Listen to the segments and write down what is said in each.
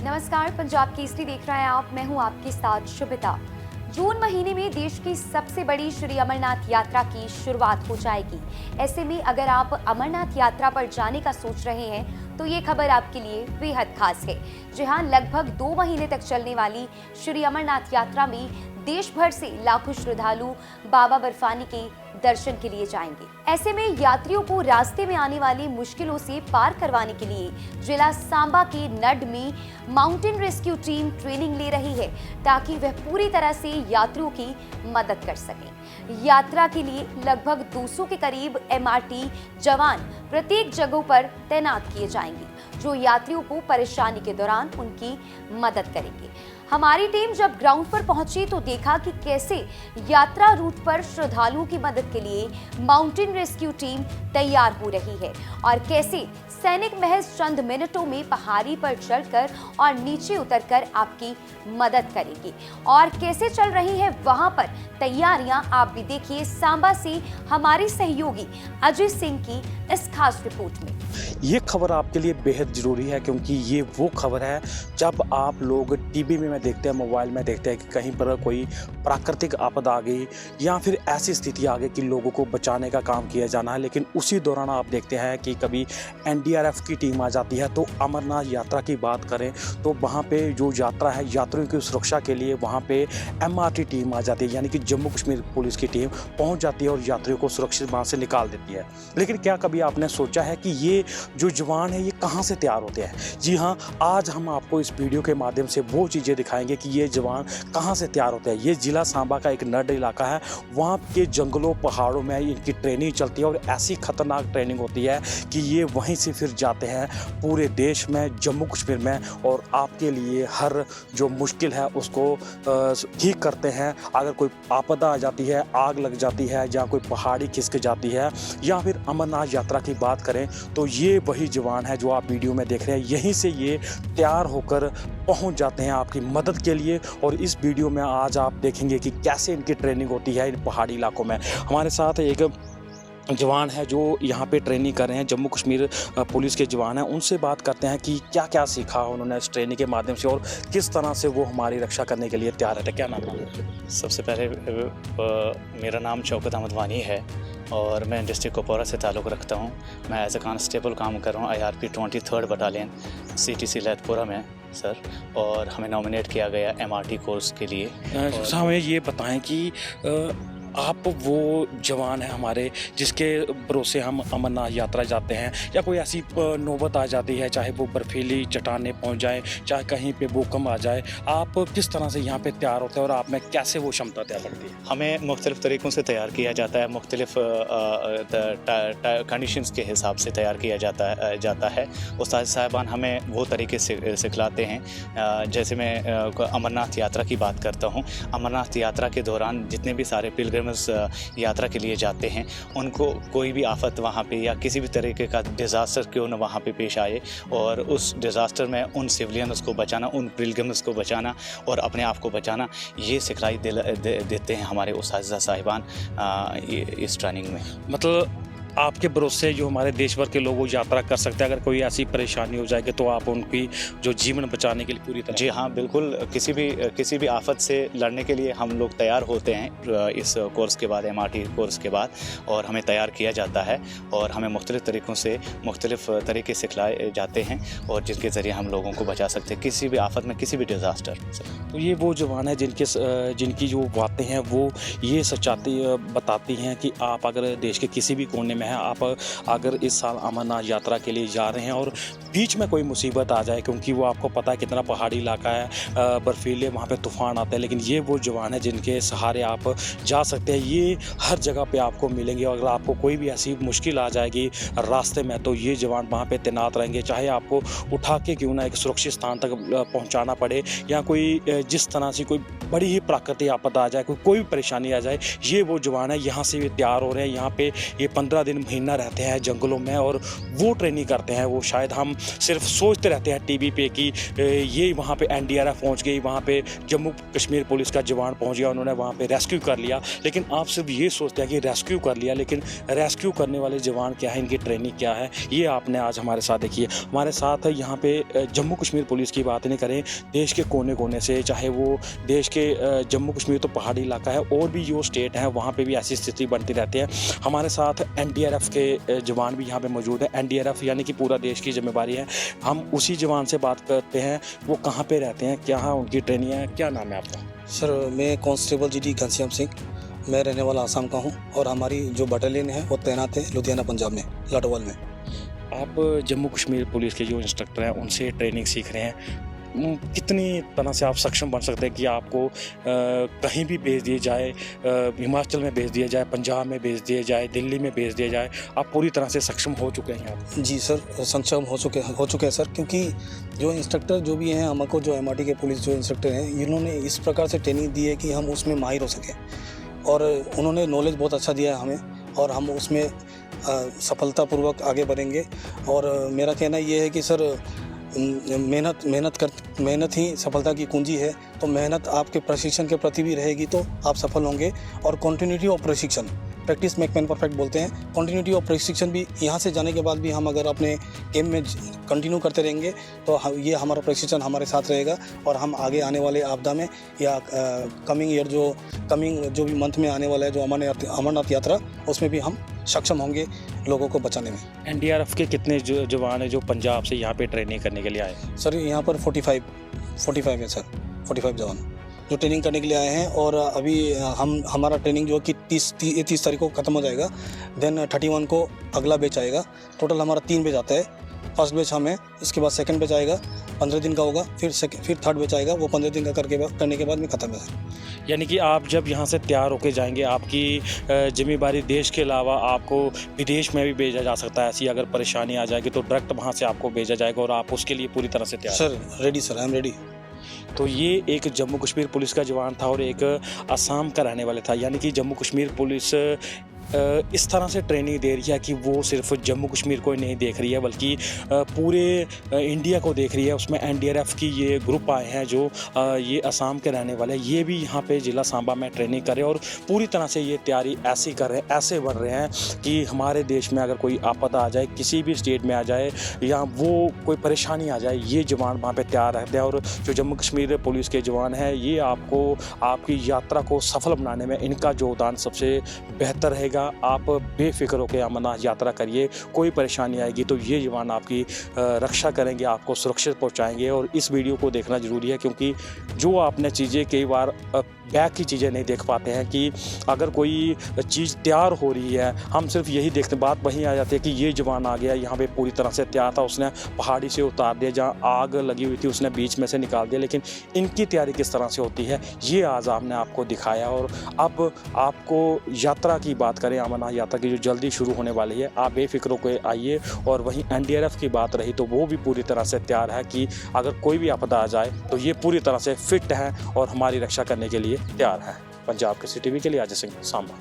नमस्कार, पंजाब केसरी देख रहे हैं आप। मैं हूं आपके साथ शुभिता। जून महीने में देश की सबसे बड़ी श्री अमरनाथ यात्रा की शुरुआत हो जाएगी। ऐसे में अगर आप अमरनाथ यात्रा पर जाने का सोच रहे हैं तो ये खबर आपके लिए बेहद खास है। जी हां, लगभग 2 महीने तक चलने वाली श्री अमरनाथ यात्रा में देश भर से लाखों श्रद्धालु बाबा बर्फानी के दर्शन के लिए जाएंगे। ऐसे में यात्रियों को रास्ते में आने वाली मुश्किलों से पार करवाने के लिए जिला सांबा के नड में माउंटेन रेस्क्यू टीम ट्रेनिंग ले रही है, ताकि वह पूरी तरह से यात्रियों की मदद कर सके। यात्रा के लिए लगभग 200 के करीब MRT जवान प्रत्येक जगहों पर तैनात किए जाएंगे, जो यात्रियों को परेशानी के दौरान उनकी मदद करेंगे। हमारी टीम जब ग्राउंड पर पहुंची तो देखा कि कैसे यात्रा रूट पर श्रद्धालुओं की मदद के लिए माउंटेन रेस्क्यू टीम तैयार हो रही है और कैसे सैनिक महज चंद मिनटों में पहाड़ी पर चढ़कर और नीचे उतरकर आपकी मदद करेंगे और कैसे चल रही है वहां पर तैयारियां। आप भी देखिए सांबा से हमारे सहयोगी अजय सिंह की इस खास रिपोर्ट में। ये खबर आपके लिए बेहद ज़रूरी है, क्योंकि ये वो खबर है जब आप लोग टीवी में देखते हैं, मोबाइल में देखते हैं कि कहीं पर कोई प्राकृतिक आपदा आ गई या फिर ऐसी स्थिति आ गई कि लोगों को बचाने का काम किया जाना है, लेकिन उसी दौरान आप देखते हैं कि कभी NDRF की टीम आ जाती है। तो अमरनाथ यात्रा की बात करें तो वहाँ पे जो यात्रा है, यात्रियों की सुरक्षा के लिए वहाँ पे MRT टीम आ जाती है, यानी कि जम्मू कश्मीर पुलिस की टीम पहुँच जाती है और यात्रियों को सुरक्षित वहाँ से निकाल देती है। लेकिन क्या कभी आपने सोचा है कि ये जो जवान है ये कहाँ से तैयार होते हैं? जी हाँ, आज हम आपको इस वीडियो के माध्यम से वो चीज़ें दिखाएंगे कि ये जवान कहाँ से तैयार होते हैं। ये जिला सांबा का एक नड इलाका है, वहाँ के जंगलों पहाड़ों में इनकी ट्रेनिंग चलती है और ऐसी खतरनाक ट्रेनिंग होती है कि ये वहीं से फिर जाते हैं पूरे देश में, जम्मू कश्मीर में, और आपके लिए हर जो मुश्किल है उसको ठीक करते हैं। अगर कोई आपदा आ जाती है, आग लग जाती है या कोई पहाड़ी खिसक जाती है या फिर अमरनाथ यात्रा की बात करें तो ये वही जवान है जो आप वीडियो में देख रहे हैं। यहीं से ये तैयार होकर पहुंच जाते हैं आपकी मदद के लिए। और इस वीडियो में आज आप देखेंगे कि कैसे इनकी ट्रेनिंग होती है इन पहाड़ी इलाकों में। हमारे साथ एक जवान है जो यहाँ पे ट्रेनिंग कर रहे हैं, जम्मू कश्मीर पुलिस के जवान हैं। उनसे बात करते हैं कि क्या क्या सीखा उन्होंने इस ट्रेनिंग के माध्यम से और किस तरह से वो हमारी रक्षा करने के लिए तैयार है। क्या नाम है? सबसे पहले मेरा नाम शौकत अहमद वानी है और मैं डिस्ट्रिक्ट कुपवारा से ताल्लुक़ रखता हूँ। मैं एज ए कांस्टेबल काम कर रहा हूँ IRP 23rd बटालियन CTC लैथपुरा में सर, और हमें नॉमिनेट किया गया MRT कोर्स के लिए। हमें ये बताएं कि आप वो जवान हैं हमारे जिसके भरोसे हम अमरनाथ यात्रा जाते हैं, या कोई ऐसी नौबत आ जाती है, चाहे वो बर्फीली चट्टानें पहुंच जाए, चाहे कहीं पे भूकंप आ जाए, आप किस तरह से यहाँ पे तैयार होते हैं और आप में कैसे वो क्षमता तैयार लगती है? हमें मुख्तलिफ़ तरीक़ों से तैयार किया जाता है, मुख्तलिफ़ कंडीशंस के हिसाब से तैयार किया जाता है। उस्ताद साहिबान हमें वो तरीके से सिखलाते हैं। जैसे मैं अमरनाथ यात्रा की बात करता हूँ, अमरनाथ यात्रा के दौरान जितने भी सारे पिलग्रिम यात्रा के लिए जाते हैं, उनको कोई भी आफत वहाँ पे या किसी भी तरीके का डिज़ास्टर क्यों न वहाँ पे पेश आए, और उस डिज़ास्टर में उन सिविलियंस को बचाना, उन पिलग्रिम्स को बचाना और अपने आप को बचाना, ये सिखलाई देते हैं हमारे उस्ताद साहिबान इस ट्रेनिंग में। मतलब आपके भरोसे जो हमारे देश भर के लोग वो यात्रा कर सकते हैं, अगर कोई ऐसी परेशानी हो जाएगी तो आप उनकी जो जीवन बचाने के लिए पूरी तरह? जी हाँ, बिल्कुल। किसी भी आफत से लड़ने के लिए हम लोग तैयार होते हैं इस कोर्स के बाद, MRT कोर्स के बाद, और हमें तैयार किया जाता है और हमें मुख्तलिफ़ तरीक़ों से मुख्तलिफ़ तरीके सिखलाए जाते हैं और जिनके ज़रिए हम लोगों को बचा सकते हैं किसी भी आफत में, किसी भी डिज़ास्टर से। तो ये वो जवान है जिनकी जो बातें हैं वो ये सच्चाई बताती हैं कि आप अगर देश के किसी भी कोने में हैं, आप अगर इस साल अमरनाथ यात्रा के लिए जा रहे हैं और बीच में कोई मुसीबत आ जाए, क्योंकि वो आपको पता है कितना पहाड़ी इलाका है, बर्फीले, वहाँ पे तूफ़ान आते हैं, लेकिन ये वो जवान है जिनके सहारे आप जा सकते हैं। ये हर जगह पे आपको मिलेंगे। अगर आपको कोई भी ऐसी मुश्किल आ जाएगी रास्ते में तो ये जवान वहाँ पे तैनात रहेंगे, चाहे आपको उठा के क्यों ना एक सुरक्षित स्थान तक पहुँचाना पड़े, या कोई जिस तरह से कोई बड़ी ही प्राकृतिक आपदा आ जाए, कोई भी परेशानी आ जाए, ये वो जवान है यहाँ से भी तैयार हो रहे हैं। यहाँ पे ये 15 दिन दिन महीना रहते हैं जंगलों में और वो ट्रेनिंग करते हैं। वो शायद हम सिर्फ सोचते रहते हैं टीवी पे कि ये वहाँ पे एनडीआरएफ पहुँच गई, वहाँ पे जम्मू कश्मीर पुलिस का जवान पहुँच गया, उन्होंने वहाँ पे रेस्क्यू कर लिया। लेकिन आप सिर्फ ये सोचते हैं कि रेस्क्यू कर लिया, लेकिन रेस्क्यू करने वाले जवान क्या है, इनकी ट्रेनिंग क्या है, ये आपने आज हमारे साथ देखी है। हमारे साथ यहाँ पे जम्मू कश्मीर पुलिस की बात नहीं करें, देश के कोने कोने से, चाहे वो देश के जम्मू कश्मीर तो पहाड़ी इलाका है, और भी जो स्टेट हैं वहाँ पे भी ऐसी स्थिति बनती रहती है। हमारे साथ एनडीआरएफ के जवान भी यहाँ पे मौजूद है। एनडीआरएफ यानी कि पूरा देश की जिम्मेदारी है। हम उसी जवान से बात करते हैं, वो कहाँ पे रहते हैं, क्या उनकी ट्रेनिंग है, क्या नाम है आपका? सर, मैं कांस्टेबल जीडी घनश्याम सिंह, मैं रहने वाला आसाम का हूँ और हमारी जो बटालियन है वो तैनात है लुधियाना पंजाब में, लाडोवाल में। आप जम्मू कश्मीर पुलिस के जो इंस्ट्रक्टर हैं उनसे ट्रेनिंग सीख रहे हैं, कितनी तरह से आप सक्षम बन सकते हैं कि आपको कहीं भी भेज दिया जाए, हिमाचल में भेज दिया जाए, पंजाब में भेज दिया जाए, दिल्ली में भेज दिया जाए, आप पूरी तरह से सक्षम हो चुके हैं आप? जी सर, सक्षम हो चुके हैं सर, क्योंकि जो इंस्ट्रक्टर जो भी हैं, हमको जो एमआरटी के पुलिस जो इंस्ट्रक्टर हैं, इन्होंने इस प्रकार से ट्रेनिंग दी है कि हम उसमें माहिर हो सकें, और उन्होंने नॉलेज बहुत अच्छा दिया है हमें, और हम उसमें सफलतापूर्वक आगे बढ़ेंगे। और मेरा कहना ये है कि सर, मेहनत ही सफलता की कुंजी है। तो मेहनत आपके प्रशिक्षण के प्रति भी रहेगी तो आप सफल होंगे। और कंटिन्यूटी ऑफ प्रशिक्षण, प्रैक्टिस मेक मैन परफेक्ट बोलते हैं, कंटिन्यूटी ऑफ प्रशिक्षण भी यहाँ से जाने के बाद भी हम अगर अपने गेम में कंटिन्यू करते रहेंगे तो ये हमारा प्रशिक्षण हमारे साथ रहेगा, और हम आगे आने वाले आपदा में या कमिंग ईयर जो भी मंथ में आने वाला है जो अमरनाथ यात्रा, उसमें भी हम सक्षम होंगे लोगों को बचाने में। एनडीआरएफ के कितने जवान हैं जो पंजाब से यहाँ पे ट्रेनिंग करने के लिए आए? सर, यहाँ पर 45 है सर, 45 जवान जो ट्रेनिंग करने के लिए आए हैं। और अभी हमारा ट्रेनिंग जो कि 30 तारीख को ख़त्म हो जाएगा, देन 31 को अगला बैच आएगा। टोटल हमारा 3 बैच आता है। फर्स्ट बैच हमें, इसके बाद सेकंड बैच आएगा, 15 दिन का होगा, फिर थर्ड बैच आएगा, वो 15 दिन का करने के बाद में ख़त्म है। यानी कि आप जब यहाँ से तैयार होके जाएंगे, आपकी जिम्मेदारी देश के अलावा आपको विदेश में भी भेजा जा सकता है। ऐसी अगर परेशानी आ जाएगी तो डायरेक्ट वहाँ से आपको भेजा जाएगा, और आप उसके लिए पूरी तरह से तैयार? Sir ready sir, I am ready. तो ये एक जम्मू कश्मीर पुलिस का जवान था और एक असम का रहने वाला था। यानी कि जम्मू कश्मीर पुलिस इस तरह से ट्रेनिंग दे रही है कि वो सिर्फ जम्मू कश्मीर को ही नहीं देख रही है, बल्कि पूरे इंडिया को देख रही है। उसमें एनडीआरएफ की ये ग्रुप आए हैं जो ये असम के रहने वाले हैं, ये भी यहाँ पे ज़िला सांबा में ट्रेनिंग कर रहे हैं, और पूरी तरह से ये तैयारी ऐसी कर रहे हैं, ऐसे बन रहे हैं कि हमारे देश में अगर कोई आपदा आ जाए, किसी भी स्टेट में आ जाए, या वो कोई परेशानी आ जाए, ये जवान वहाँ पर तैयार रहते हैं। और जो जम्मू कश्मीर पुलिस के जवान हैं, ये आपको आपकी यात्रा को सफल बनाने में इनका योगदान सबसे बेहतर रहेगा। आप बेफिक्र होकर अमरनाथ यात्रा करिए, कोई परेशानी आएगी तो ये जवान आपकी रक्षा करेंगे, आपको सुरक्षित पहुंचाएंगे। और इस वीडियो को देखना ज़रूरी है, क्योंकि जो आपने चीज़ें कई बार बैक की चीज़ें नहीं देख पाते हैं कि अगर कोई चीज़ तैयार हो रही है, हम सिर्फ यही देखते, बात वहीं आ जाती है कि ये जवान आ गया यहाँ पे पूरी तरह से तैयार था, उसने पहाड़ी से उतार दिया, जहाँ आग लगी हुई थी उसने बीच में से निकाल दिया। लेकिन इनकी तैयारी किस तरह से होती है, ये आज आपने आपको दिखाया। और अब आपको यात्रा की बात करें, अमरनाथ यात्रा की जो जल्दी शुरू होने वाली है, आप बेफिक्र होकर आइए। और वहीं एनडीआरएफ की बात रही तो वो भी पूरी तरह से तैयार है कि अगर कोई भी आपदा आ जाए तो ये पूरी तरह से फिट है और हमारी रक्षा करने के लिए तैयार है। पंजाब के सिटी के लिए अजय सिंह, सांबा।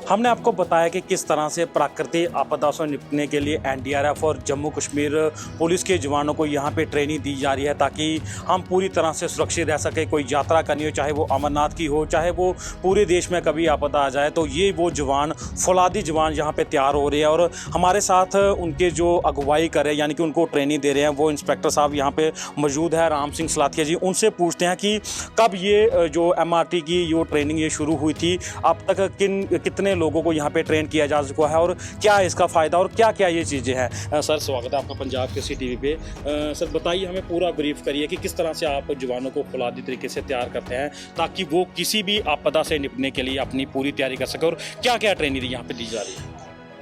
हमने आपको बताया कि किस तरह से प्राकृतिक आपदा से निपटने के लिए एनडीआरएफ और जम्मू कश्मीर पुलिस के जवानों को यहाँ पे ट्रेनिंग दी जा रही है, ताकि हम पूरी तरह से सुरक्षित रह सके। कोई यात्रा करनी हो, चाहे वो अमरनाथ की हो, चाहे वो पूरे देश में कभी आपदा आ जाए, तो ये वो जवान, फौलादी जवान यहाँ पे तैयार हो रहे हैं। और हमारे साथ उनके जो अगुवाई करे, यानी कि उनको ट्रेनिंग दे रहे हैं, वो इंस्पेक्टर साहब यहाँ पे मौजूद है, राम सिंह सलाथिया जी। उनसे पूछते हैं कि कब ये जो एमआरटी की जो ट्रेनिंग ये शुरू हुई थी, अब तक कितने लोगों को यहाँ पे ट्रेन किया जा चुका है, और क्या है इसका फ़ायदा, और क्या क्या ये चीज़ें हैं। सर, स्वागत है आपका पंजाब के सी पे। सर, बताइए, हमें पूरा ब्रीफ करिए कि किस तरह से आप जवानों को फौलादी तरीके से तैयार करते हैं ताकि वो किसी भी आपदा से निपटने के लिए अपनी पूरी तैयारी कर सके, और क्या क्या ट्रेनिंग यहाँ पे दी जा रही है।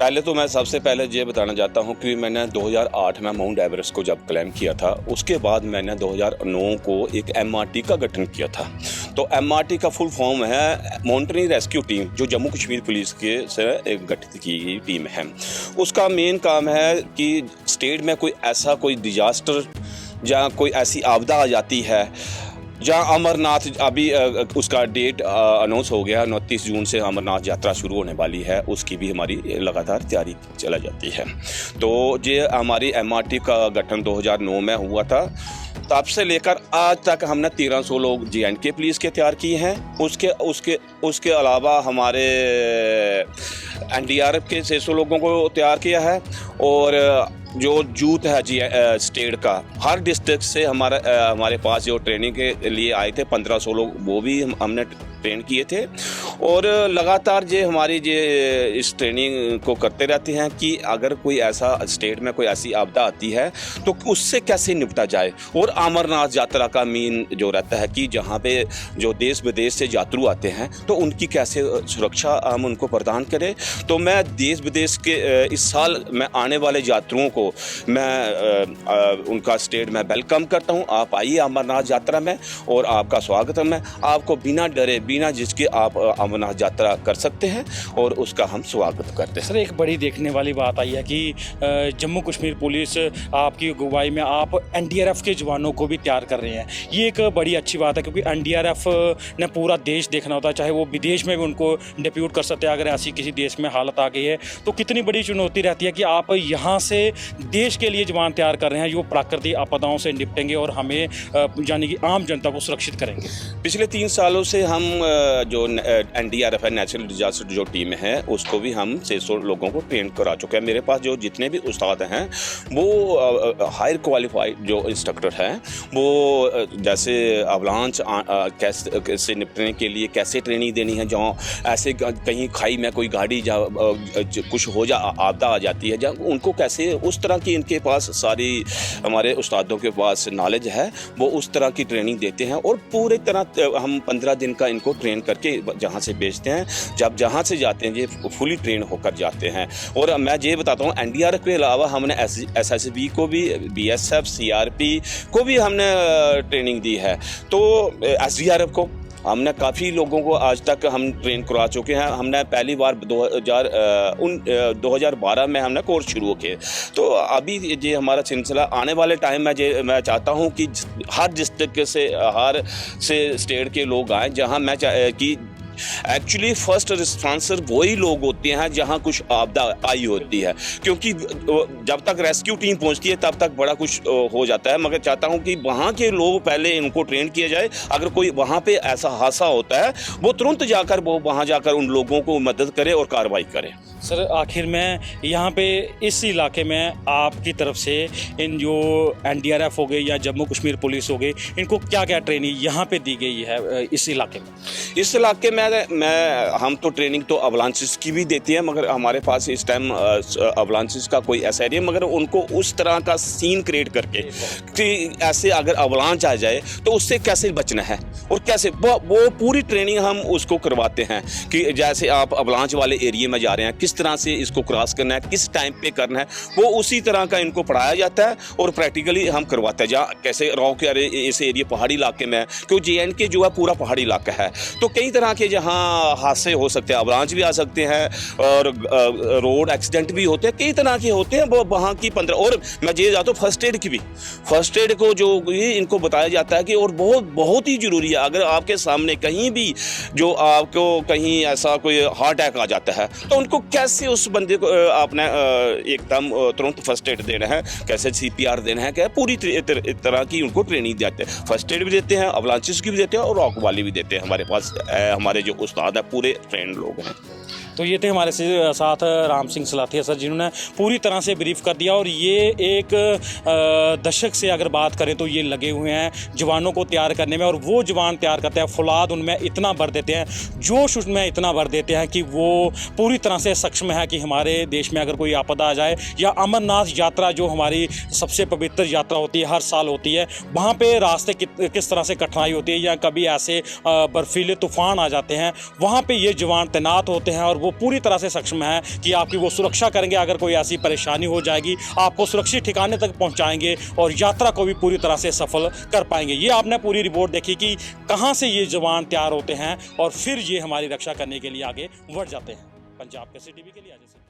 पहले तो मैं सबसे पहले ये बताना चाहता हूँ कि मैंने 2008 में माउंट एवरेस्ट को जब क्लाइम किया था, उसके बाद मैंने 2009 को एक एमआरटी का गठन किया था। तो एमआरटी का फुल फॉर्म है माउंटेनियरिंग रेस्क्यू टीम, जो जम्मू कश्मीर पुलिस के से एक गठित की गई टीम है। उसका मेन काम है कि स्टेट में कोई डिजास्टर या कोई ऐसी आपदा आ जाती है जहाँ अमरनाथ अभी उसका डेट अनाउंस हो गया, 29 जून से अमरनाथ यात्रा शुरू होने वाली है, उसकी भी हमारी लगातार तैयारी चला जाती है। तो ये हमारी MRT का गठन 2009 में हुआ था, तब से लेकर आज तक हमने 1300 लोग J&K पुलिस के तैयार किए हैं। उसके अलावा हमारे NDRF के 600 लोगों को तैयार किया है, और जो यूथ है स्टेट का हर डिस्ट्रिक्ट से हमारे पास जो ट्रेनिंग के लिए आए थे 1500 लोग, वो भी हमने ट्रेन किए थे। और लगातार ये हमारी इस ट्रेनिंग को करते रहते हैं कि अगर कोई ऐसा स्टेट में कोई ऐसी आपदा आती है तो उससे कैसे निपटा जाए। और अमरनाथ यात्रा का मेन जो रहता है कि जहाँ पे जो देश विदेश से यात्रु आते हैं तो उनकी कैसे सुरक्षा हम उनको प्रदान करें। तो मैं देश विदेश के इस साल मैं आने वाले यात्रुओं को मैं उनका स्टेट में वेलकम करता हूँ। आप आइए अमरनाथ यात्रा में और आपका स्वागत है। मैं आपको बिना डरे बिना जिसके आप अमरनाथ यात्रा कर सकते हैं और उसका हम स्वागत करते हैं। सर, एक बड़ी देखने वाली बात आई है कि जम्मू कश्मीर पुलिस आपकी अगुवाई में आप NDRF के जवानों को भी तैयार कर रहे हैं। ये एक बड़ी अच्छी बात है, क्योंकि NDRF ने पूरा देश देखना होता है, चाहे वो विदेश में भी उनको डिप्यूट कर सकते हैं। अगर ऐसी किसी देश में हालत आ गई है तो कितनी बड़ी चुनौती रहती है कि आप यहाँ से देश के लिए जवान तैयार कर रहे हैं जो प्राकृतिक आपदाओं से निपटेंगे और हमें यानी कि आम जनता को सुरक्षित करेंगे। पिछले 3 सालों से हम जो NDRF है, नेचुरल डिजास्टर जो टीम है, उसको भी हम 600 लोगों को ट्रेन करा चुके हैं। मेरे पास जो जितने भी उस्ताद हैं वो हायर क्वालिफाइड जो इंस्ट्रक्टर हैं, वो जैसे अवलांच कैसे निपटने के लिए कैसे ट्रेनिंग देनी है, जहाँ ऐसे कहीं खाई में कोई गाड़ी कुछ हो आपदा आ जाती है, जहाँ उनको कैसे, उस तरह की इनके पास सारी हमारे उस्तादों के पास नॉलेज है, वो उस तरह की ट्रेनिंग देते हैं। और पूरी तरह हम 15 दिन का इनको ट्रेन करके जहाँ से भेजते हैं, जब जहाँ से जाते हैं ये फुली ट्रेन होकर जाते हैं। और मैं ये बताता हूँ NDRF के अलावा हमने SSB को भी, BSF, CRP को भी हमने ट्रेनिंग दी है। तो SDRF को हमने काफ़ी लोगों को आज तक हम ट्रेन करा चुके हैं। हमने पहली बार 2012 में हमने कोर्स शुरू किए। तो अभी ये हमारा सिलसिला आने वाले टाइम में मैं चाहता हूँ कि हर डिस्ट्रिक्ट से हर स्टेट के लोग आएँ, जहाँ मैं कि एक्चुअली फर्स्ट रिस्पॉन्सर वही लोग होते हैं जहां कुछ आपदा आई होती है, क्योंकि जब तक रेस्क्यू टीम पहुंचती है तब तक बड़ा कुछ हो जाता है। मगर चाहता हूं कि वहां के लोग पहले इनको ट्रेन किया जाए। अगर कोई वहां पे ऐसा हादसा होता है वो तुरंत जाकर वो वहां जाकर उन लोगों को मदद करे और कार्रवाई करे। सर, आखिर में यहाँ पे इस इलाके में आपकी तरफ से इन जो NDRF हो गए या जम्मू कश्मीर पुलिस हो गई, इनको क्या क्या ट्रेनिंग यहाँ पे दी गई है इस इलाके में? इस इलाके में हम तो ट्रेनिंग तो अवलांचेस की भी देती है, मगर हमारे पास इस टाइम अवलांचेस का कोई ऐसा एरिया, मगर उनको उस तरह का सीन क्रिएट करके कि ऐसे अगर अवलांच आ जाए तो उससे कैसे बचना है और कैसे वो पूरी ट्रेनिंग हम उसको करवाते हैं कि जैसे आप अवलांच वाले एरिया में जा रहे हैं, किस तरह से इसको क्रॉस करना है, किस टाइम पे करना है, वो उसी तरह का इनको पढ़ाया जाता है और प्रैक्टिकली हम करवाते हैं। जहाँ कैसे रॉक इस एरिया पहाड़ी इलाके में, क्योंकि J&K जो है पूरा पहाड़ी इलाका है, तो कई तरह के जहाँ हादसे हो सकते हैं, अवलांच भी आ सकते हैं और रोड एक्सीडेंट भी होते हैं, कई तरह के होते हैं। वो वहाँ की 15 और मैं ये जाता हूँ फर्स्ट एड की भी, फर्स्ट एड को जो इनको बताया जाता है कि और बहुत ही ज़रूरी है। अगर आपके सामने कहीं भी जो आपको कहीं ऐसा कोई हार्ट अटैक आ जाता है तो उनको कैसे उस बंदे को आपने एकदम तुरंत फर्स्ट एड देना है, कैसे CPR देना है, क्या पूरी तरह की उनको ट्रेनिंग देते हैं। फर्स्ट एड भी देते हैं, अवलांचेस की भी देते हैं और रॉक वाली भी देते हैं। हमारे पास हमारे जो उस्ताद है पूरे ट्रेंड लोग हैं। तो ये थे हमारे साथ राम सिंह सलाथिया सर, जिन्होंने पूरी तरह से ब्रीफ कर दिया। और ये एक दशक से अगर बात करें तो ये लगे हुए हैं जवानों को तैयार करने में, और वो जवान तैयार करते हैं, फौलाद उनमें इतना भर देते हैं, जोश उसमें इतना भर देते हैं कि वो पूरी तरह से सक्षम है कि हमारे देश में अगर कोई आपदा आ जाए, या अमरनाथ यात्रा जो हमारी सबसे पवित्र यात्रा होती है, हर साल होती है, वहाँ पे रास्ते किस तरह से कठिनाई होती है, या कभी ऐसे बर्फीले तूफान आ जाते हैं, वहाँ पे ये जवान तैनात होते हैं और वो पूरी तरह से सक्षम है कि आपकी वो सुरक्षा करेंगे। अगर कोई ऐसी परेशानी हो जाएगी, आपको सुरक्षित ठिकाने तक पहुंचाएंगे और यात्रा को भी पूरी तरह से सफल कर पाएंगे। ये आपने पूरी रिपोर्ट देखी कि कहां से ये जवान तैयार होते हैं और फिर ये हमारी रक्षा करने के लिए आगे बढ़ जाते हैं। पंजाब के CTV के लिए अजय सिंह।